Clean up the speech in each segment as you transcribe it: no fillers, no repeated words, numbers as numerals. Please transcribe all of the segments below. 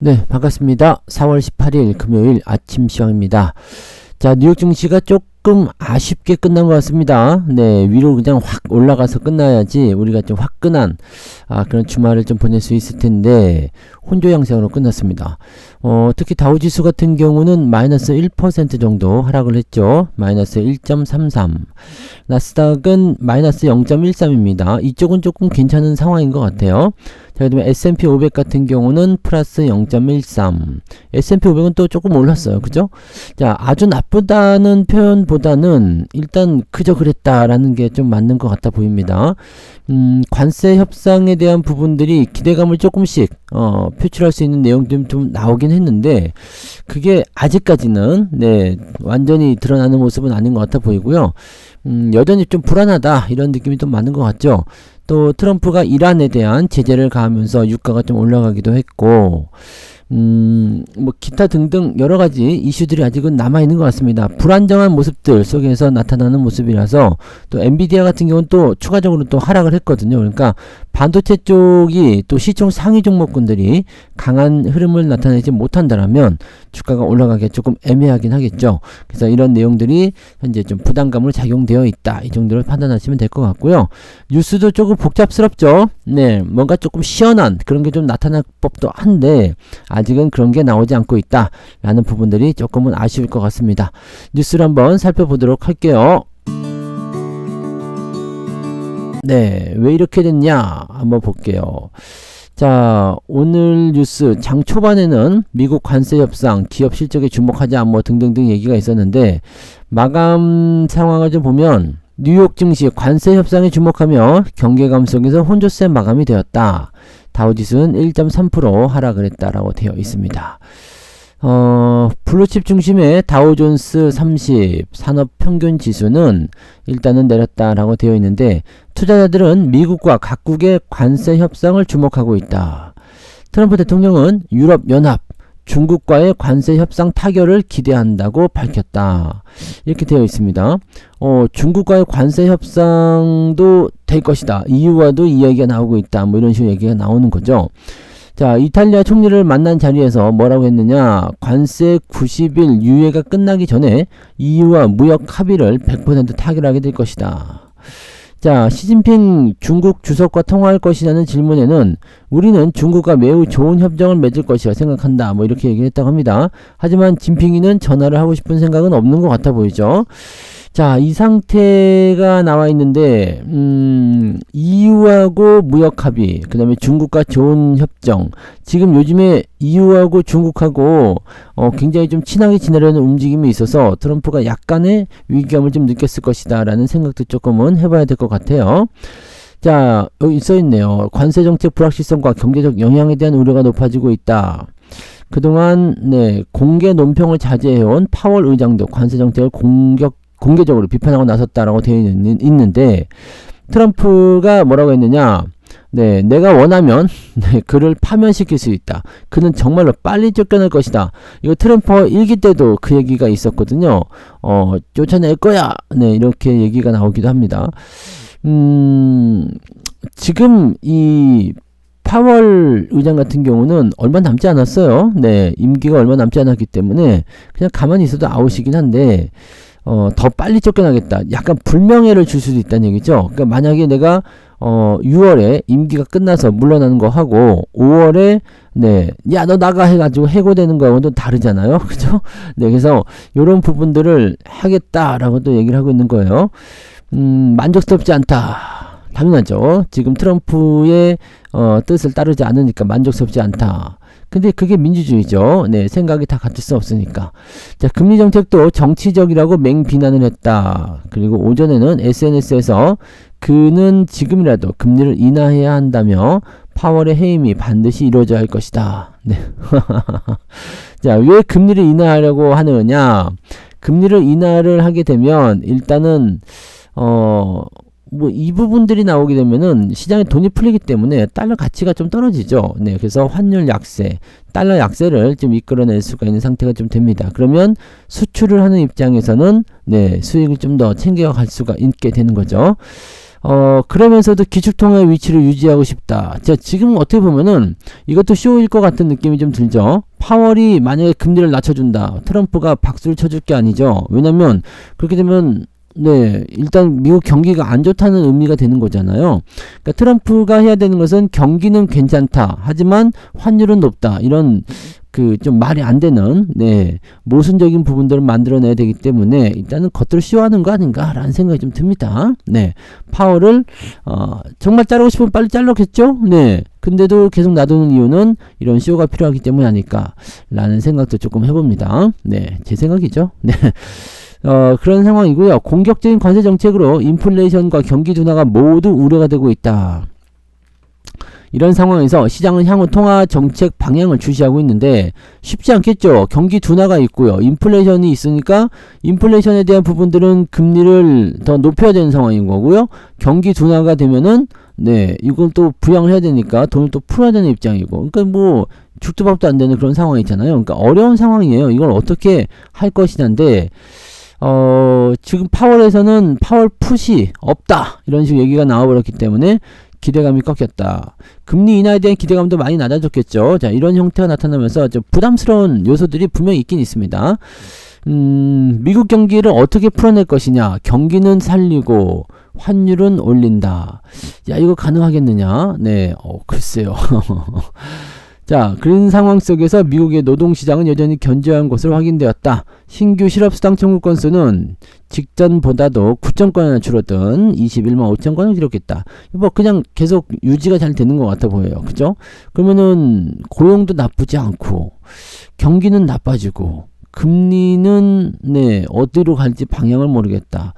네, 반갑습니다. 4월 18일 금요일 아침 시황입니다. 자, 뉴욕 증시가 조금 아쉽게 끝난 것 같습니다. 네, 위로 그냥 확 올라가서 끝나야지 우리가 좀 화끈한 그런 주말을 좀 보낼 수 있을 텐데 혼조 양상으로 끝났습니다. 특히 다우지수 같은 경우는 마이너스 1% 정도 하락을 했죠. 마이너스 1.33. 나스닥은 마이너스 0.13입니다. 이쪽은 조금 괜찮은 상황인 것 같아요. 자, 그다음에 S&P 500 같은 경우는 플러스 0.13. S&P 500은 또 조금 올랐어요. 그죠? 자, 아주 나쁘다는 표현보다는 일단 그저 그랬다라는 게 좀 맞는 것 같아 보입니다. 관세 협상에 대한 부분들이 기대감을 조금씩 표출할 수 있는 내용들이 좀 나오긴 했는데 그게 아직까지는 완전히 드러나는 모습은 아닌 것 같아 보이고요. 여전히 좀 불안하다 이런 느낌이 좀 많은 것 같죠. 또 트럼프가 이란에 대한 제재를 가하면서 유가가 좀 올라가기도 했고 뭐 기타 등등 여러가지 이슈들이 아직은 남아있는 것 같습니다. 불안정한 모습들 속에서 나타나는 모습이라서 또 엔비디아 같은 경우는 또 추가적으로 또 하락을 했거든요. 그러니까 반도체 쪽이 또 시총 상위 종목군들이 강한 흐름을 나타내지 못한다면 주가가 올라가기 조금 애매하긴 하겠죠. 그래서 이런 내용들이 현재 좀 부담감으로 작용되어 있다. 이 정도로 판단하시면 될 것 같고요. 뉴스도 조금 복잡스럽죠. 네, 뭔가 조금 시원한 그런 게 좀 나타날 법도 한데 아직은 그런 게 나오지 않고 있다 라는 부분들이 조금은 아쉬울 것 같습니다. 뉴스를 한번 살펴보도록 할게요. 네, 왜 이렇게 됐냐 한번 볼게요. 자, 오늘 뉴스 장 초반에는 미국 관세 협상, 기업 실적에 주목하자 뭐 등등등 얘기가 있었는데 마감 상황을 좀 보면 뉴욕 증시 관세 협상에 주목하며 경계감 속에서 혼조세 마감이 되었다. 다우지수는 1.3% 하락을 했다라고 되어 있습니다. 블루칩 중심의 다우존스 30 산업평균 지수는 일단은 내렸다라고 되어 있는데 투자자들은 미국과 각국의 관세 협상을 주목하고 있다. 트럼프 대통령은 유럽연합, 중국과의 관세 협상 타결을 기대한다고 밝혔다. 이렇게 되어 있습니다. 중국과의 관세 협상도 될 것이다. EU와도 이야기가 나오고 있다. 뭐 이런 식으로 얘기가 나오는 거죠. 자, 이탈리아 총리를 만난 자리에서 뭐라고 했느냐. 관세 90일 유예가 끝나기 전에 EU와 무역 합의를 100% 타결하게 될 것이다. 자, 시진핑 중국 주석과 통화할 것이냐는 질문에는 우리는 중국과 매우 좋은 협정을 맺을 것이라 생각한다. 뭐 이렇게 얘기했다고 합니다. 하지만 진핑이는 전화를 하고 싶은 생각은 없는 것 같아 보이죠. 자, 이 상태가 나와 있는데 EU하고 무역 합의, 그 다음에 중국과 좋은 협정. 지금 요즘에 EU하고 중국하고 굉장히 좀 친하게 지내려는 움직임이 있어서 트럼프가 약간의 위기감을 좀 느꼈을 것이다 라는 생각도 조금은 해봐야 될 것 같아요. 자, 여기 써있네요. 관세정책 불확실성과 경제적 영향에 대한 우려가 높아지고 있다. 그동안 공개 논평을 자제해온 파월 의장도 관세정책을 공개적으로 비판하고 나섰다라고 되어 있는데 트럼프가 뭐라고 했느냐. 내가 원하면 그를 파면시킬 수 있다. 그는 정말로 빨리 쫓겨날 것이다. 이거 트럼프 일기 때도 그 얘기가 있었거든요. 쫓아낼 거야. 이렇게 얘기가 나오기도 합니다. 지금 이 파월 의장 같은 경우는 얼마 남지 않았어요. 임기가 얼마 남지 않았기 때문에 그냥 가만히 있어도 아웃이긴 한데 더 빨리 쫓겨나겠다. 약간 불명예를 줄 수도 있다는 얘기죠. 그러니까 만약에 내가 6월에 임기가 끝나서 물러나는 거 하고 5월에 야 너 나가 해가지고 해고되는 거하고는 또 다르잖아요. 그죠? 그래서 요런 부분들을 하겠다라고 또 얘기를 하고 있는 거예요. 만족스럽지 않다. 당연하죠. 지금 트럼프의 뜻을 따르지 않으니까 만족스럽지 않다. 근데 그게 민주주의죠. 생각이 다 같을 수 없으니까. 자, 금리 정책도 정치적이라고 맹비난을 했다. 그리고 오전에는 SNS에서 그는 지금이라도 금리를 인하해야 한다며 파월의 해임이 반드시 이루어져야 할 것이다. 자, 왜 금리를 인하하려고 하느냐? 금리를 인하를 하게 되면 일단은 뭐 이 부분들이 나오게 되면은 시장에 돈이 풀리기 때문에 달러 가치가 좀 떨어지죠. 그래서 환율 약세, 달러 약세를 좀 이끌어낼 수가 있는 상태가 좀 됩니다. 그러면 수출을 하는 입장에서는 수익을 좀 더 챙겨갈 수가 있게 되는 거죠. 그러면서도 기축통화의 위치를 유지하고 싶다. 자, 지금 어떻게 보면은 이것도 쇼일 것 같은 느낌이 좀 들죠. 파월이 만약에 금리를 낮춰준다. 트럼프가 박수를 쳐줄 게 아니죠. 왜냐면 그렇게 되면 네, 일단 미국 경기가 안 좋다는 의미가 되는 거잖아요. 그러니까 트럼프가 해야 되는 것은 경기는 괜찮다. 하지만 환율은 높다. 이런 그 좀 말이 안 되는 네, 모순적인 부분들을 만들어내야 되기 때문에 일단은 겉으로 쇼하는 거 아닌가라는 생각이 좀 듭니다. 네, 파월을 정말 자르고 싶으면 빨리 잘랐겠죠. 네, 근데도 계속 놔두는 이유는 이런 쇼가 필요하기 때문이 아닐까라는 생각도 조금 해봅니다. 네, 제 생각이죠. 네. 그런 상황이고요. 공격적인 관세 정책으로 인플레이션과 경기 둔화가 모두 우려가 되고 있다. 이런 상황에서 시장은 향후 통화 정책 방향을 주시하고 있는데 쉽지 않겠죠. 경기 둔화가 있고요. 인플레이션이 있으니까 인플레이션에 대한 부분들은 금리를 더 높여야 되는 상황인 거고요. 경기 둔화가 되면은 네, 이걸 또 부양을 해야 되니까 돈을 또 풀어야 되는 입장이고. 그러니까 뭐 죽도 밥도 안 되는 그런 상황이 있잖아요. 그러니까 어려운 상황이에요. 이걸 어떻게 할 것이냐인데 지금 파월에서는 파월 풋이 없다. 이런 식으로 얘기가 나와버렸기 때문에 기대감이 꺾였다. 금리 인하에 대한 기대감도 많이 낮아졌겠죠. 자, 이런 형태가 나타나면서 좀 부담스러운 요소들이 분명히 있긴 있습니다. 미국 경기를 어떻게 풀어낼 것이냐. 경기는 살리고 환율은 올린다. 야, 이거 가능하겠느냐? 네, 글쎄요. 자, 그런 상황 속에서 미국의 노동시장은 여전히 견조한 것으로 확인되었다. 신규 실업수당 청구 건수는 직전보다도 9,000건이나 줄어든 21만 5천 건을 기록했다. 뭐 그냥 계속 유지가 잘 되는 것 같아 보여요. 그죠? 그러면은 고용도 나쁘지 않고 경기는 나빠지고 금리는 네, 어디로 갈지 방향을 모르겠다.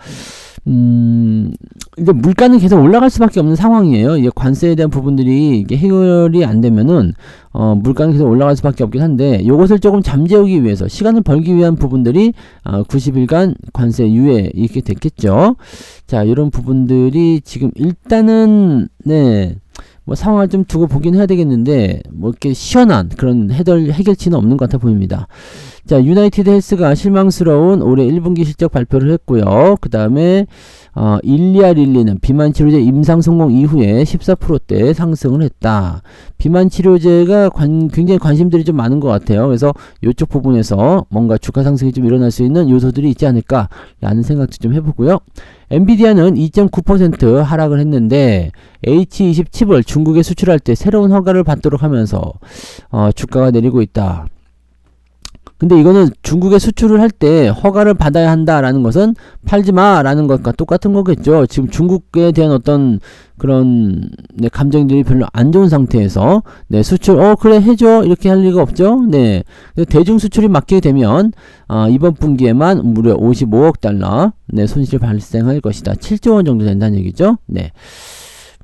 이제 물가는 계속 올라갈 수밖에 없는 상황이에요. 이제 관세에 대한 부분들이 이게 해결이 안 되면은 물가는 계속 올라갈 수밖에 없긴 한데 이것을 조금 잠재우기 위해서 시간을 벌기 위한 부분들이 90일간 관세 유예 이렇게 됐겠죠. 자, 이런 부분들이 지금 일단은 네. 뭐 상황을 좀 두고 보긴 해야 되겠는데 뭐 이렇게 시원한 그런 해결치는 없는 것 같아 보입니다. 자, 유나이티드 헬스가 실망스러운 올해 1분기 실적 발표를 했고요. 그 다음에 일리아 릴리는 비만 치료제 임상 성공 이후에 14%대 상승을 했다. 비만 치료제가 굉장히 관심들이 좀 많은 것 같아요. 그래서 이쪽 부분에서 뭔가 주가 상승이 좀 일어날 수 있는 요소들이 있지 않을까라는 생각도 좀 해보고요. 엔비디아는 2.9% 하락을 했는데 H20 칩을 중국에 수출할 때 새로운 허가를 받도록 하면서 주가가 내리고 있다. 근데 이거는 중국에 수출을 할 때 허가를 받아야 한다라는 것은 팔지마 라는 것과 똑같은 거겠죠. 지금 중국에 대한 어떤 그런 네, 감정들이 별로 안 좋은 상태에서 네, 수출 그래 해줘 이렇게 할 리가 없죠. 네, 대중 수출이 막히게 되면 이번 분기에만 무려 55억 달러 네, 손실이 발생할 것이다. 7조 원 정도 된다는 얘기죠. 네.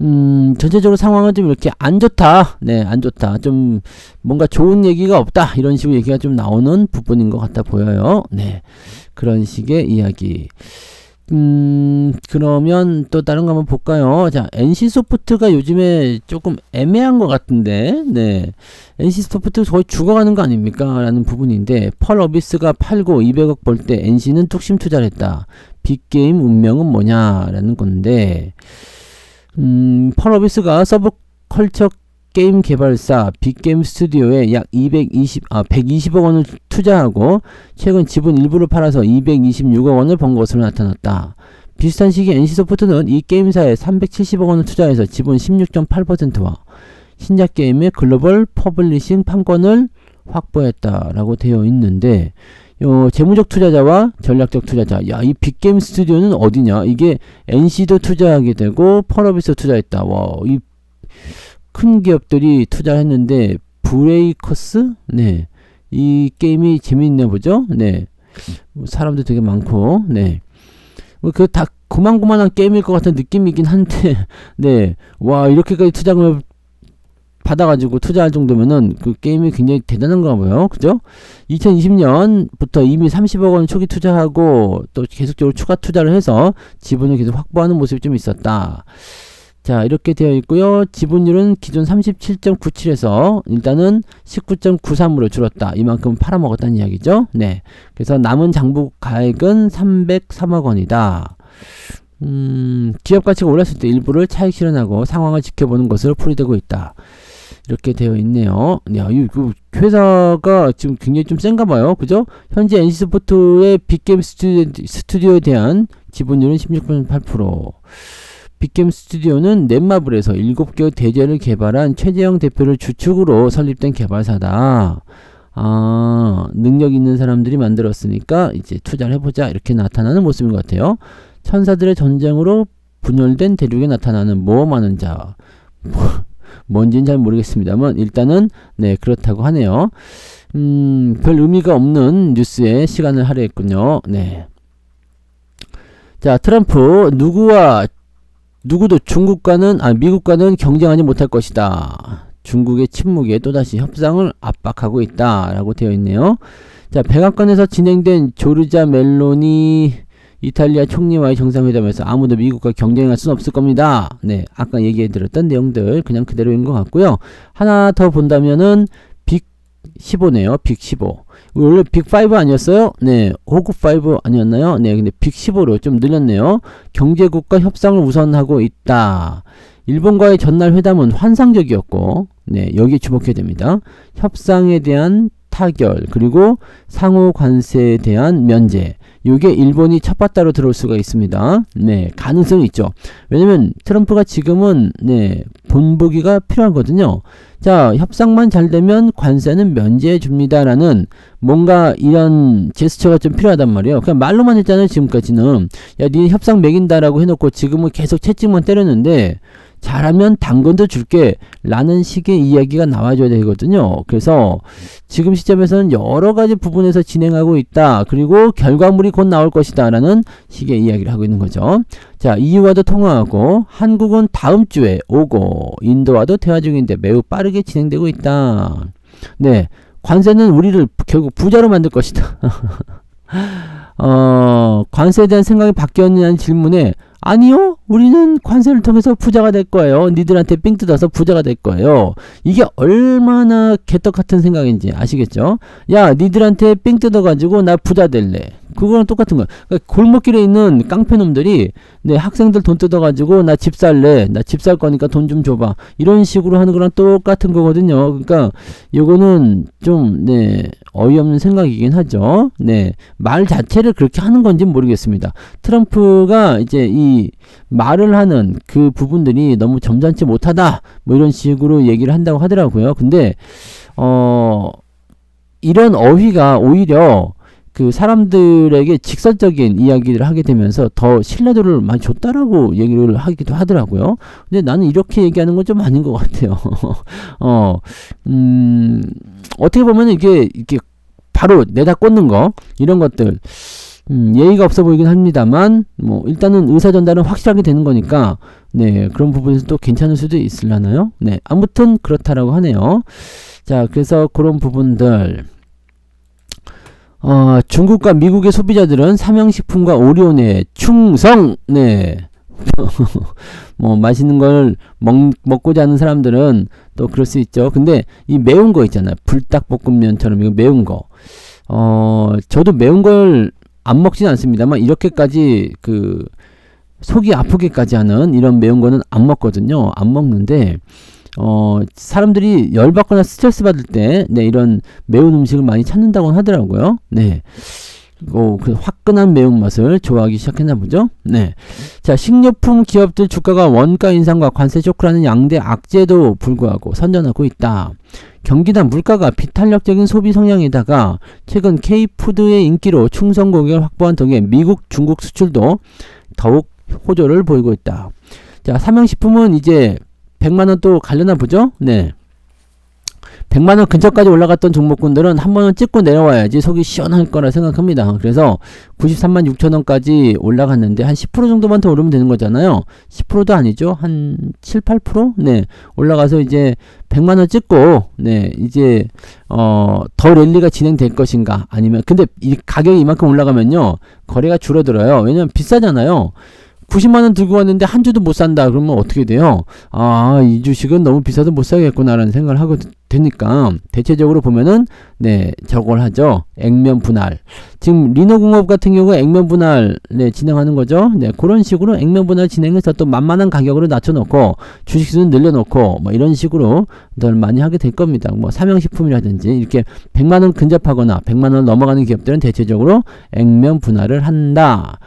전체적으로 상황은 좀 이렇게 안 좋다. 네, 안 좋다. 좀 뭔가 좋은 얘기가 없다. 이런 식으로 얘기가 좀 나오는 부분인 것 같아 보여요. 네. 그런 식의 이야기. 그러면 또 다른 거 한번 볼까요? 자, NC소프트가 요즘에 조금 애매한 것 같은데, 네. NC소프트 거의 죽어가는 거 아닙니까? 라는 부분인데, 펄 어비스가 팔고 200억 벌 때 NC는 뚝심 투자를 했다. 빅게임 운명은 뭐냐? 라는 건데, 펄어비스가 서브컬처 게임 개발사 빅게임 스튜디오에 약 120억 원을 투자하고 최근 지분 일부를 팔아서 226억 원을 번 것으로 나타났다. 비슷한 시기에 NC소프트는 이 게임사에 370억 원을 투자해서 지분 16.8%와 신작 게임의 글로벌 퍼블리싱 판권을 확보했다라고 되어 있는데 재무적 투자자와 전략적 투자자. 야, 이 빅게임 스튜디오는 어디냐? 이게 NC도 투자하게 되고 펄어비스 투자했다. 와, 이 큰 기업들이 투자했는데 브레이커스? 네. 이 게임이 재미있네 보죠? 네. 사람도 되게 많고. 네. 그 다 고만고만한 게임일 것 같은 느낌이긴 한데 네. 와, 이렇게까지 투자금을 받아가지고 투자할 정도면은 그 게임이 굉장히 대단한가 봐요. 그죠? 2020년부터 이미 30억 원 초기 투자하고 또 계속적으로 추가 투자를 해서 지분을 계속 확보하는 모습이 좀 있었다. 자, 이렇게 되어 있고요. 지분율은 기존 37.97에서 일단은 19.93으로 줄었다. 이만큼 팔아먹었다는 이야기죠. 네. 그래서 남은 장부 가액은 303억 원이다. 기업 가치가 올랐을 때 일부를 차익 실현하고 상황을 지켜보는 것으로 풀이되고 있다. 이렇게 되어 있네요. 야, 그 회사가 지금 굉장히 좀 센가 봐요. 그죠? 현재 NC스포츠의 빅게임 스튜디오에 대한 지분율은 16.8%. 빅게임 스튜디오는 넷마블에서 7개의 대전을 개발한 최재형 대표를 주축으로 설립된 개발사다. 능력 있는 사람들이 만들었으니까 이제 투자를 해보자, 이렇게 나타나는 모습인 것 같아요. 천사들의 전쟁으로 분열된 대륙에 나타나는 모험하는 자. 뭔지는 잘 모르겠습니다만 일단은 네, 그렇다고 하네요. 별 의미가 없는 뉴스에 시간을 할애했군요. 네. 자, 트럼프 누구도 미국과는 경쟁하지 못할 것이다. 중국의 침묵에 또다시 협상을 압박하고 있다. 라고 되어 있네요. 자, 백악관에서 진행된 조르자 멜로니 이탈리아 총리와의 정상회담에서 아무도 미국과 경쟁할 수는 없을 겁니다. 네, 아까 얘기해드렸던 내용들 그냥 그대로인 것 같고요. 하나 더 본다면은 빅 15네요. 빅 15. 원래 빅 5 아니었어요? 네, 호구 5 아니었나요? 네, 근데 빅 15로 좀 늘렸네요. 경제국과 협상을 우선하고 있다. 일본과의 전날 회담은 환상적이었고, 네, 여기에 주목해야 됩니다. 협상에 대한 타결, 그리고 상호 관세에 대한 면제. 요게 일본이 첫바다로 들어올 수가 있습니다. 네, 가능성이 있죠. 왜냐면 트럼프가 지금은 네, 본보기가 필요하거든요. 자, 협상만 잘 되면 관세는 면제해 줍니다라는 뭔가 이런 제스처가 좀 필요하단 말이에요. 그냥 말로만 했잖아요. 지금까지는. 야, 니 협상 매긴다라고 해놓고 지금은 계속 채찍만 때렸는데 잘하면 당근도 줄게 라는 식의 이야기가 나와줘야 되거든요. 그래서 지금 시점에서는 여러가지 부분에서 진행하고 있다. 그리고 결과물이 곧 나올 것이다 라는 식의 이야기를 하고 있는 거죠. 자, EU와도 통화하고 한국은 다음 주에 오고 인도와도 대화 중인데 매우 빠르게 진행되고 있다. 네, 관세는 우리를 결국 부자로 만들 것이다. 관세에 대한 생각이 바뀌었느냐는 질문에 아니요, 우리는 관세를 통해서 부자가 될 거예요. 니들한테 삥 뜯어서 부자가 될 거예요. 이게 얼마나 개떡 같은 생각인지 아시겠죠? 야, 니들한테 삥 뜯어가지고 나 부자 될래. 그거랑 똑같은 거야. 그러니까 골목길에 있는 깡패놈들이 네, 학생들 돈 뜯어가지고 나 집 살래. 나 집 살 거니까 돈 좀 줘봐. 이런 식으로 하는 거랑 똑같은 거거든요. 그러니까 요거는 좀 네, 어이없는 생각이긴 하죠. 네, 말 자체를 그렇게 하는 건지는 모르겠습니다. 트럼프가 이제 이 말을 하는 그 부분들이 너무 점잖지 못하다. 뭐 이런 식으로 얘기를 한다고 하더라고요. 근데 이런 어휘가 오히려 그 사람들에게 직설적인 이야기를 하게 되면서 더 신뢰도를 많이 줬다라고 얘기를 하기도 하더라고요. 근데 나는 이렇게 얘기하는 건 좀 아닌 것 같아요. 어떻게 보면 이게 바로 내다 꽂는 거, 이런 것들, 예의가 없어 보이긴 합니다만, 뭐, 일단은 의사 전달은 확실하게 되는 거니까, 네, 그런 부분에서 또 괜찮을 수도 있으려나요? 네, 아무튼 그렇다라고 하네요. 자, 그래서 그런 부분들. 중국과 미국의 소비자들은 삼양식품과 오리온에 충성! 네. 뭐, 맛있는 걸 먹고자 하는 사람들은 또 그럴 수 있죠. 근데 이 매운 거 있잖아요. 불닭볶음면처럼 이거 매운 거. 저도 매운 걸 안 먹진 않습니다만, 이렇게까지 속이 아프게까지 하는 이런 매운 거는 안 먹거든요. 안 먹는데, 사람들이 열받거나 스트레스 받을 때, 네, 이런 매운 음식을 많이 찾는다고 하더라고요. 네. 그 화끈한 매운맛을 좋아하기 시작했나 보죠. 네. 자, 식료품 기업들 주가가 원가 인상과 관세 쇼크라는 양대 악재에도 불구하고 선전하고 있다. 경기나 물가가 비탄력적인 소비 성향에다가 최근 K푸드의 인기로 충성 고객을 확보한 덕에 미국, 중국 수출도 더욱 호조를 보이고 있다. 자, 삼양식품은 이제 100만원 또 가려나 보죠? 네. 100만원 근처까지 올라갔던 종목군들은 한 번은 찍고 내려와야지 속이 시원할 거라 생각합니다. 그래서 93만 6천원까지 올라갔는데 한 10% 정도만 더 오르면 되는 거잖아요. 10%도 아니죠. 한 7, 8%? 네. 올라가서 이제 100만원 찍고, 네. 이제, 더 랠리가 진행될 것인가. 아니면, 근데 이 가격이 이만큼 올라가면요. 거래가 줄어들어요. 왜냐면 비싸잖아요. 90만원 들고 왔는데 한 주도 못 산다 그러면 어떻게 돼요? 이 주식은 너무 비싸서 못 사겠구나 라는 생각을 되니까 대체적으로 보면은 네 저걸 하죠. 액면 분할. 지금 리너공업 같은 경우에 액면 분할 네 진행하는 거죠. 네 그런 식으로 액면 분할 진행해서 또 만만한 가격으로 낮춰놓고 주식수는 늘려놓고 뭐 이런 식으로 더 많이 하게 될 겁니다. 뭐 삼양식품이라든지 이렇게 100만원 근접하거나 100만원 넘어가는 기업들은 대체적으로 액면 분할을 한다.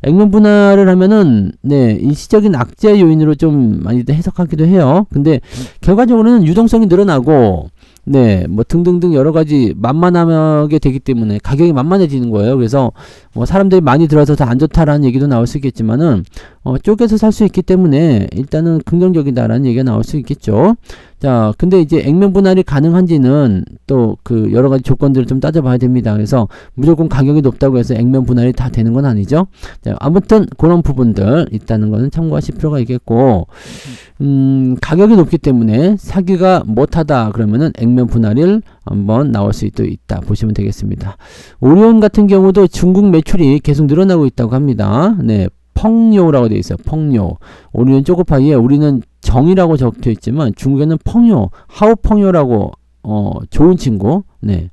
액면 분할을 하면은 네 일시적인 악재 요인으로 좀 많이 해석하기도 해요. 근데 결과적으로는 유동성이 늘어나고 네, 뭐 등등등 여러 가지 만만하게 되기 때문에 가격이 만만해지는 거예요. 그래서 뭐 사람들이 많이 들어서 더 안 좋다라는 얘기도 나올 수 있겠지만은 쪼개서 살 수 있기 때문에 일단은 긍정적이다라는 얘기가 나올 수 있겠죠. 자, 근데 이제 액면 분할이 가능한지는 또 그 여러 가지 조건들을 좀 따져봐야 됩니다. 그래서 무조건 가격이 높다고 해서 액면 분할이 다 되는 건 아니죠. 자, 아무튼 그런 부분들 있다는 것은 참고하실 필요가 있겠고, 가격이 높기 때문에 사기가 못하다 그러면은 액면 분할을 한번 나올 수도 있다 보시면 되겠습니다. 오리온 같은 경우도 중국 매출이 계속 늘어나고 있다고 합니다. 네. 펑요라고 되어 있어요. 펑요. 오리온 초코파이에 우리는 정이라고 적혀 있지만 중국에는 펑요, 하오펑요라고 좋은 친구. 네.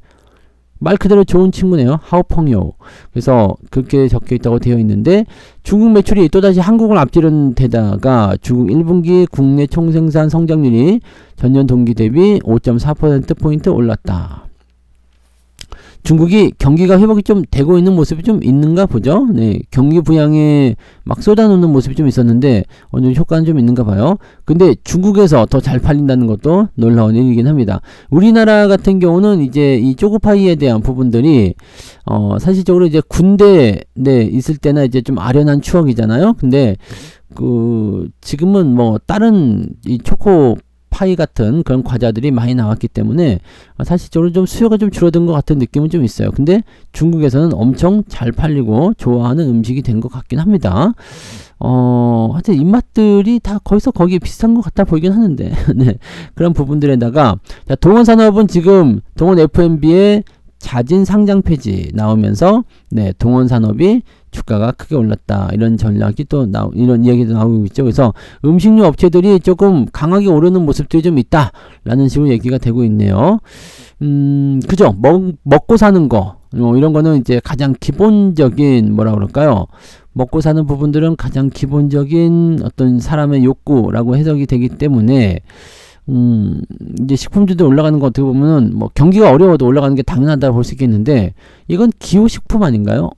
말 그대로 좋은 친구네요. 하오펑요. 그래서 그렇게 적혀 있다고 되어 있는데 중국 매출이 또다시 한국을 앞지른 데다가 중국 1분기 국내 총생산 성장률이 전년 동기 대비 5.4%포인트 올랐다. 중국이 경기가 회복이 좀 되고 있는 모습이 좀 있는가 보죠. 네, 경기 부양에 막 쏟아놓는 모습이 좀 있었는데 어느 정도 효과는 좀 있는가 봐요. 근데 중국에서 더 잘 팔린다는 것도 놀라운 일이긴 합니다. 우리나라 같은 경우는 이제 이 초코파이에 대한 부분들이 사실적으로 이제 군대 네 있을 때나 이제 좀 아련한 추억이잖아요. 근데 그 지금은 뭐 다른 이 초코 파이 같은 그런 과자들이 많이 나왔기 때문에 사실적으로 좀 수요가 좀 줄어든 것 같은 느낌은 좀 있어요. 근데 중국에서는 엄청 잘 팔리고 좋아하는 음식이 된 것 같긴 합니다. 하여튼 입맛들이 다 거기서 거기에 비슷한 것 같아 보이긴 하는데 네, 그런 부분들에다가 자, 동원산업은 지금 동원 F&B의 자진 상장 폐지 나오면서 네, 동원산업이 주가가 크게 올랐다. 이런 전략이 또 이런 이야기도 나오고 있죠. 그래서 음식료 업체들이 조금 강하게 오르는 모습들이 좀 있다. 라는 식으로 얘기가 되고 있네요. 그죠? 먹고 사는 거. 이런 거는 이제 가장 기본적인 뭐라 그럴까요? 먹고 사는 부분들은 가장 기본적인 어떤 사람의 욕구라고 해석이 되기 때문에 이제 식품주도 올라가는 거 어떻게 보면은 뭐 경기가 어려워도 올라가는 게 당연하다 볼 수 있겠는데 이건 기호식품 아닌가요?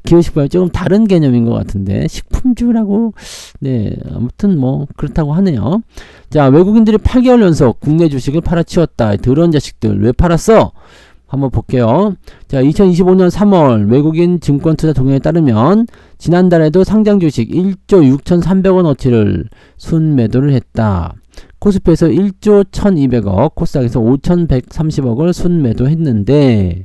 기호식품이 조금 다른 개념인 것 같은데 식품주라고 네 아무튼 뭐 그렇다고 하네요. 자, 외국인들이 8개월 연속 국내 주식을 팔아치웠다. 더러운 자식들 왜 팔았어? 한번 볼게요. 자, 2025년 3월 외국인 증권투자 동향에 따르면 지난달에도 상장 주식 1조 6,300원어치를 순매도를 했다. 코스피에서 1조 1200억, 코스닥에서 5130억을 순매도했는데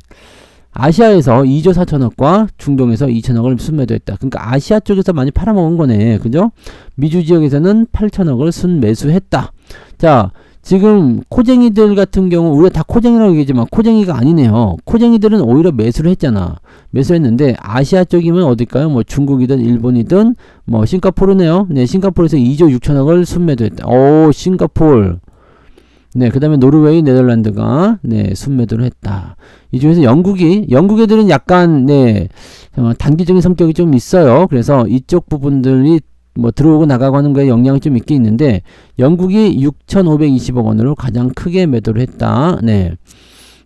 아시아에서 2조 4천억과 중동에서 2천억을 순매도했다. 그러니까 아시아 쪽에서 많이 팔아먹은 거네. 그죠? 미주 지역에서는 8천억을 순매수했다. 자, 지금 코쟁이들 같은 경우 우리가 다 코쟁이라고 얘기하지만 코쟁이가 아니네요. 코쟁이들은 오히려 매수를 했잖아. 매수했는데 아시아 쪽이면 어딜까요? 뭐 중국이든 일본이든 뭐 싱가포르네요. 네, 싱가포르에서 2조 6천억을 순매도했다. 오, 싱가포르. 네, 그 다음에 노르웨이, 네덜란드가 네 순매도를 했다. 이 중에서 영국 애들은 약간 네 단기적인 성격이 좀 있어요. 그래서 이쪽 부분들이 뭐 들어오고 나가고 하는 거에 영향이 좀 있긴 있는데 영국이 6,520억 원으로 가장 크게 매도를 했다. 네.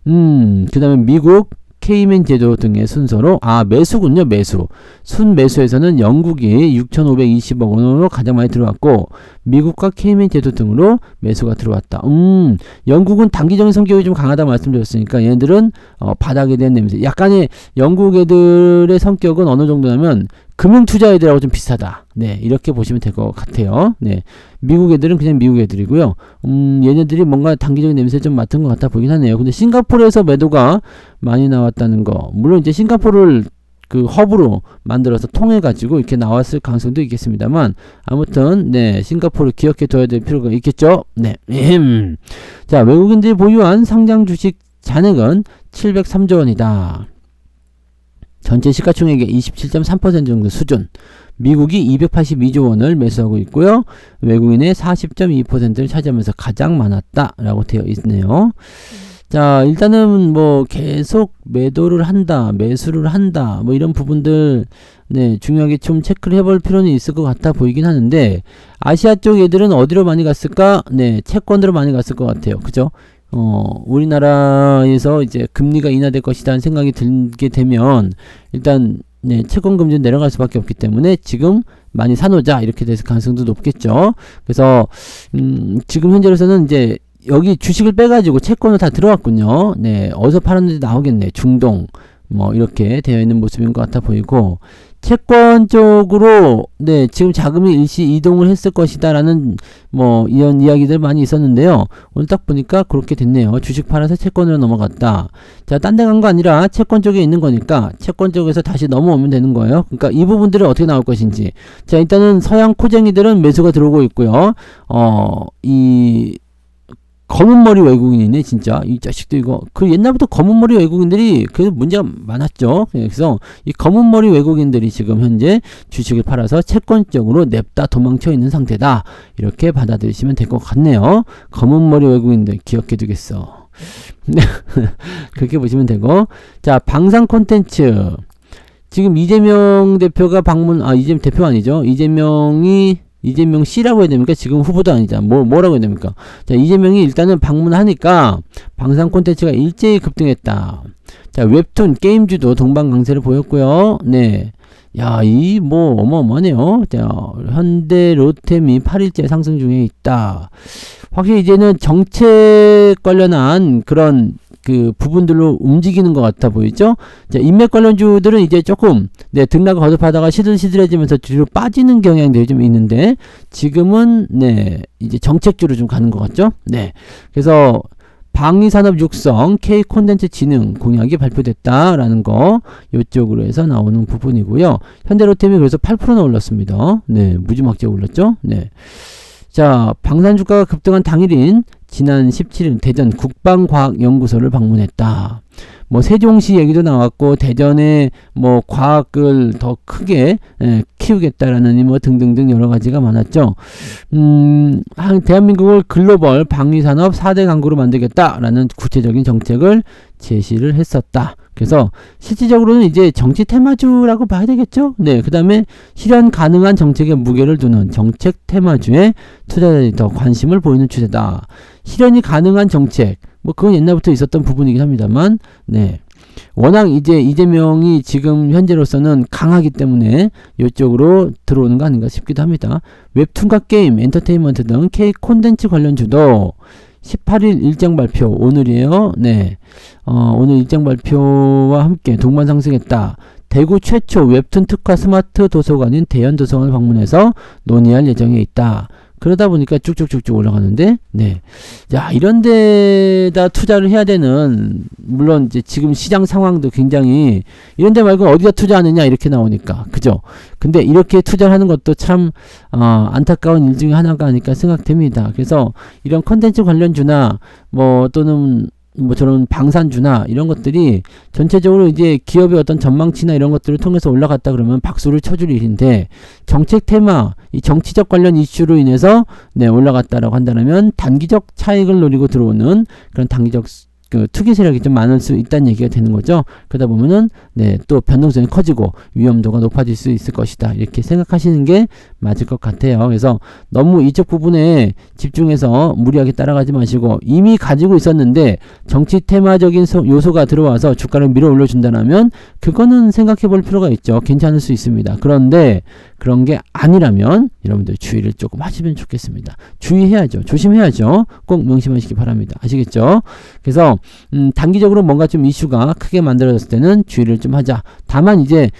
그 다음에 미국, 케이맨 제도 등의 순서로 매수군요. 매수. 순매수에서는 영국이 6,520억 원으로 가장 많이 들어왔고 미국과 케이맨 제도 등으로 매수가 들어왔다. 영국은 단기적인 성격이 좀 강하다 말씀드렸으니까 얘네들은 바닥에 대한 냄새. 약간의 영국 애들의 성격은 어느 정도냐면 금융투자 애들하고 좀 비슷하다. 네, 이렇게 보시면 될 것 같아요. 네, 미국 애들은 그냥 미국 애들이고요. 얘네들이 뭔가 단기적인 냄새 좀 맡은 것 같아 보이긴 하네요. 근데 싱가포르에서 매도가 많이 나왔다는 거. 물론 이제 싱가포르를 그 허브로 만들어서 통해 가지고 이렇게 나왔을 가능성도 있겠습니다만 아무튼 네, 싱가포르 기억해 둬야 될 필요가 있겠죠. 네. 자, 외국인들이 보유한 상장 주식 잔액은 703조 원이다. 전체 시가총액의 27.3% 정도 수준. 미국이 282조 원을 매수하고 있고요. 외국인의 40.2%를 차지하면서 가장 많았다라고 되어 있네요. 자, 일단은 뭐 계속 매도를 한다, 매수를 한다, 뭐 이런 부분들 네, 중요하게 좀 체크를 해볼 필요는 있을 것 같아 보이긴 하는데, 아시아 쪽 애들은 어디로 많이 갔을까? 네, 채권으로 많이 갔을 것 같아요. 그죠? 우리나라에서 이제 금리가 인하될 것이라는 생각이 들게 되면, 일단, 네, 채권 금리는 내려갈 수밖에 없기 때문에 지금 많이 사놓자, 이렇게 돼서 가능성도 높겠죠. 그래서, 지금 현재로서는 이제 여기 주식을 빼가지고 채권을 다 들어왔군요. 네, 어디서 팔았는지 나오겠네. 중동, 뭐, 이렇게 되어 있는 모습인 것 같아 보이고, 채권 쪽으로, 네, 지금 자금이 일시 이동을 했을 것이다, 라는, 뭐, 이런 이야기들 많이 있었는데요. 오늘 딱 보니까 그렇게 됐네요. 주식 팔아서 채권으로 넘어갔다. 자, 딴 데 간 거 아니라 채권 쪽에 있는 거니까, 채권 쪽에서 다시 넘어오면 되는 거예요. 그러니까 이 부분들은 어떻게 나올 것인지. 자, 일단은 서양 코쟁이들은 매수가 들어오고 있고요. 검은 머리 외국인이네, 진짜. 이 자식도 이거. 그 옛날부터 검은 머리 외국인들이 그 문제가 많았죠. 그래서 이 검은 머리 외국인들이 지금 현재 주식을 팔아서 채권적으로 냅다 도망쳐 있는 상태다. 이렇게 받아들이시면 될 것 같네요. 검은 머리 외국인들 기억해 두겠어. 그렇게 보시면 되고. 자, 방산 콘텐츠. 지금 이재명 대표가 이재명 대표 아니죠. 이재명 씨라고 해야 됩니까? 지금 후보도 아니잖아. 뭐라고 해야 됩니까? 자, 이재명이 일단은 방문하니까 방산 콘텐츠가 일제히 급등했다. 자, 웹툰, 게임주도 동반 강세를 보였고요. 네. 야, 어마어마하네요. 자, 현대, 롯데미 8일째 상승 중에 있다. 확실히 이제는 정책 관련한 그런 그 부분들로 움직이는 것 같아 보이죠? 자, 인맥 관련주들은 이제 조금 네, 등락을 거듭하다가 시들시들해지면서 뒤로 빠지는 경향들이 좀 있는데, 지금은 네, 이제 정책주로 좀 가는 것 같죠? 네. 그래서 방위산업 육성 K 콘텐츠 진흥 공약이 발표됐다라는 거, 이쪽으로 해서 나오는 부분이고요. 현대로템이 그래서 8%나 올랐습니다. 네, 무지막지하게 올랐죠? 네. 자, 방산 주가가 급등한 당일인 지난 17일 대전 국방과학연구소를 방문했다. 뭐 세종시 얘기도 나왔고, 대전에 뭐 과학을 더 크게 키우겠다라는 뭐 등등등 여러 가지가 많았죠. 대한민국을 글로벌 방위산업 4대 강국으로 만들겠다라는 구체적인 정책을 제시를 했었다. 그래서 실질적으로는 이제 정치 테마주라고 봐야 되겠죠. 네, 그 다음에 실현 가능한 정책에 무게를 두는 정책 테마주에 투자자들이 더 관심을 보이는 추세다. 실현이 가능한 정책, 뭐 그건 옛날부터 있었던 부분이긴 합니다만, 네, 워낙 이제 이재명이 지금 현재로서는 강하기 때문에 이쪽으로 들어오는 거 아닌가 싶기도 합니다. 웹툰과 게임, 엔터테인먼트 등 K 콘텐츠 관련주도 18일 일정 발표, 오늘이에요. 네. 오늘 일정 발표와 함께 동반 상승했다. 대구 최초 웹툰 특화 스마트 도서관인 대연도서관을 방문해서 논의할 예정에 있다. 그러다 보니까 쭉쭉쭉쭉 올라가는데, 네. 자, 이런 데다 투자를 해야 되는, 물론 이제 지금 시장 상황도 굉장히, 이런 데 말고 어디다 투자하느냐, 이렇게 나오니까. 그죠? 근데 이렇게 투자를 하는 것도 참, 안타까운 일 중에 하나가 아닐까 생각됩니다. 그래서 이런 컨텐츠 관련주나, 뭐, 또는, 뭐 저런 방산주나 이런 것들이 전체적으로 이제 기업의 어떤 전망치나 이런 것들을 통해서 올라갔다 그러면 박수를 쳐줄 일인데, 정책 테마, 이 정치적 관련 이슈로 인해서 네, 올라갔다라고 한다면 단기적 차익을 노리고 들어오는 그런 단기적 그 투기 세력이 좀 많을 수 있다는 얘기가 되는 거죠. 그러다 보면은 네, 또 변동성이 커지고 위험도가 높아질 수 있을 것이다. 이렇게 생각하시는 게 맞을 것 같아요. 그래서 너무 이쪽 부분에 집중해서 무리하게 따라가지 마시고, 이미 가지고 있었는데 정치 테마적인 요소가 들어와서 주가를 밀어 올려준다면 그거는 생각해 볼 필요가 있죠. 괜찮을 수 있습니다. 그런데 그런 게 아니라면 여러분들 주의를 조금 하시면 좋겠습니다. 주의해야죠. 조심해야죠. 꼭 명심하시기 바랍니다. 아시겠죠? 그래서 단기적으로 뭔가 좀 이슈가 크게 만들어졌을 때는 주의를 좀 하자. 다만 이제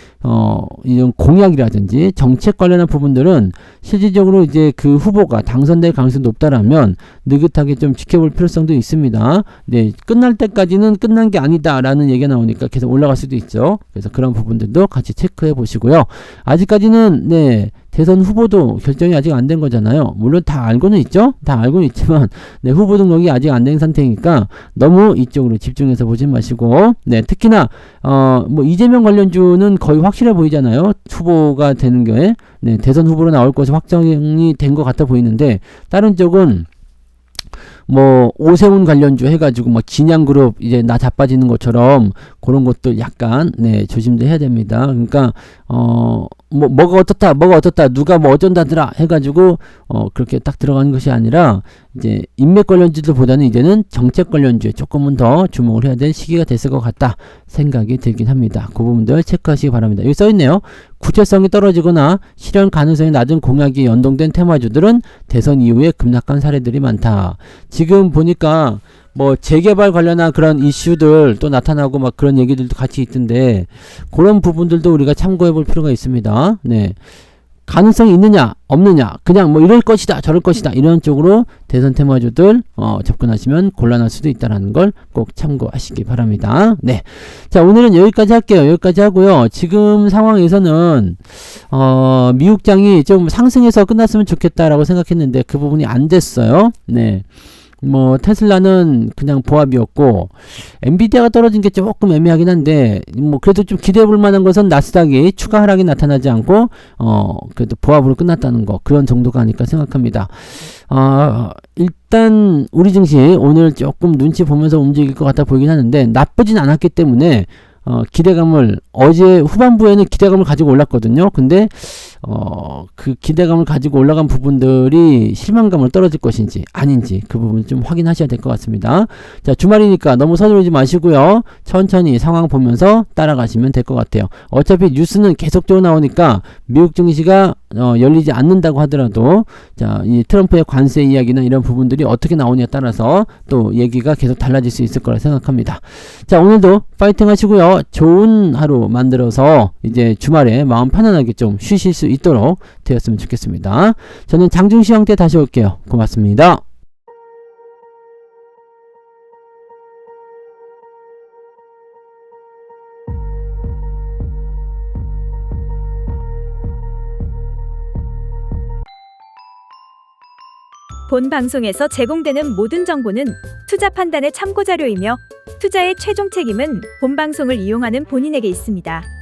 이런 공약이라든지 정책 관련한 부분들은 실질적으로 이제 그 후보가 당선될 가능성이 높다라면 느긋하게 좀 지켜볼 필요성도 있습니다. 네, 끝날 때까지는 끝난 게 아니다라는 얘기가 나오니까 계속 올라갈 수도 있죠. 그래서 그런 부분들도 같이 체크해 보시고요. 아직까지는 네, 대선 후보도 결정이 아직 안 된 거잖아요. 물론 다 알고는 있죠. 다 알고는 있지만 네, 후보 등록이 아직 안 된 상태니까 너무 이쪽으로 집중해서 보지 마시고 네, 특히나 뭐 이재명 관련주는 거의 확실해 보이잖아요. 후보가 되는 경우에 네, 대선 후보로 나올 것이 확정이 된 것 같아 보이는데 다른 쪽은 뭐 오세훈 관련주 해가지고 막 진양그룹 이제 나 자빠지는 것처럼 그런 것도 약간 네 조심도 해야 됩니다. 그러니까 뭐가 어떻다 누가 뭐 어쩐다더라 해가지고 그렇게 딱 들어가는 것이 아니라 이제 인맥 관련주들보다는 이제는 정책 관련주에 조금은 더 주목을 해야 될 시기가 됐을 것 같다 생각이 들긴 합니다. 그 부분들 체크하시기 바랍니다. 여기 써있네요. 구체성이 떨어지거나 실현 가능성이 낮은 공약이 연동된 테마주들은 대선 이후에 급락한 사례들이 많다. 지금 보니까 뭐 재개발 관련한 그런 이슈들 또 나타나고 막 그런 얘기들도 같이 있던데 그런 부분들도 우리가 참고해 볼 필요가 있습니다. 네. 가능성이 있느냐 없느냐 그냥 뭐 이럴 것이다 저럴 것이다 이런 쪽으로 대선 테마주들 접근하시면 곤란할 수도 있다는 걸 꼭 참고하시기 바랍니다. 네, 자 오늘은 여기까지 할게요. 여기까지 하고요. 지금 상황에서는 미국장이 좀 상승해서 끝났으면 좋겠다라고 생각했는데 그 부분이 안 됐어요. 네. 뭐 테슬라는 그냥 보합이었고 엔비디아가 떨어진 게 조금 애매하긴 한데 뭐 그래도 좀 기대해 볼 만한 것은 나스닥이 추가 하락이 나타나지 않고 그래도 보합으로 끝났다는 거 그런 정도가 아닐까 생각합니다. 일단 우리 증시 오늘 조금 눈치 보면서 움직일 것 같아 보이긴 하는데 나쁘진 않았기 때문에 기대감을 어제 후반부에는 기대감을 가지고 올랐거든요. 근데 그 기대감을 가지고 올라간 부분들이 실망감을 떨어질 것인지 아닌지 그 부분 좀 확인하셔야 될 것 같습니다. 자 주말이니까 너무 서두르지 마시고요. 천천히 상황 보면서 따라가시면 될 것 같아요. 어차피 뉴스는 계속적으로 나오니까 미국 증시가 열리지 않는다고 하더라도 자 이 트럼프의 관세 이야기나 이런 부분들이 어떻게 나오냐에 따라서 또 얘기가 계속 달라질 수 있을 거라 생각합니다. 자 오늘도 파이팅 하시고요. 좋은 하루 만들어서 이제 주말에 마음 편안하게 좀 쉬실 수 있도록 되었으면 좋겠습니다. 저는 장중시 형태 다시 올게요. 고맙습니다. 본 방송에서 제공되는 모든 정보는 투자 판단의 참고 자료이며 투자의 최종 책임은 본 방송을 이용하는 본인에게 있습니다.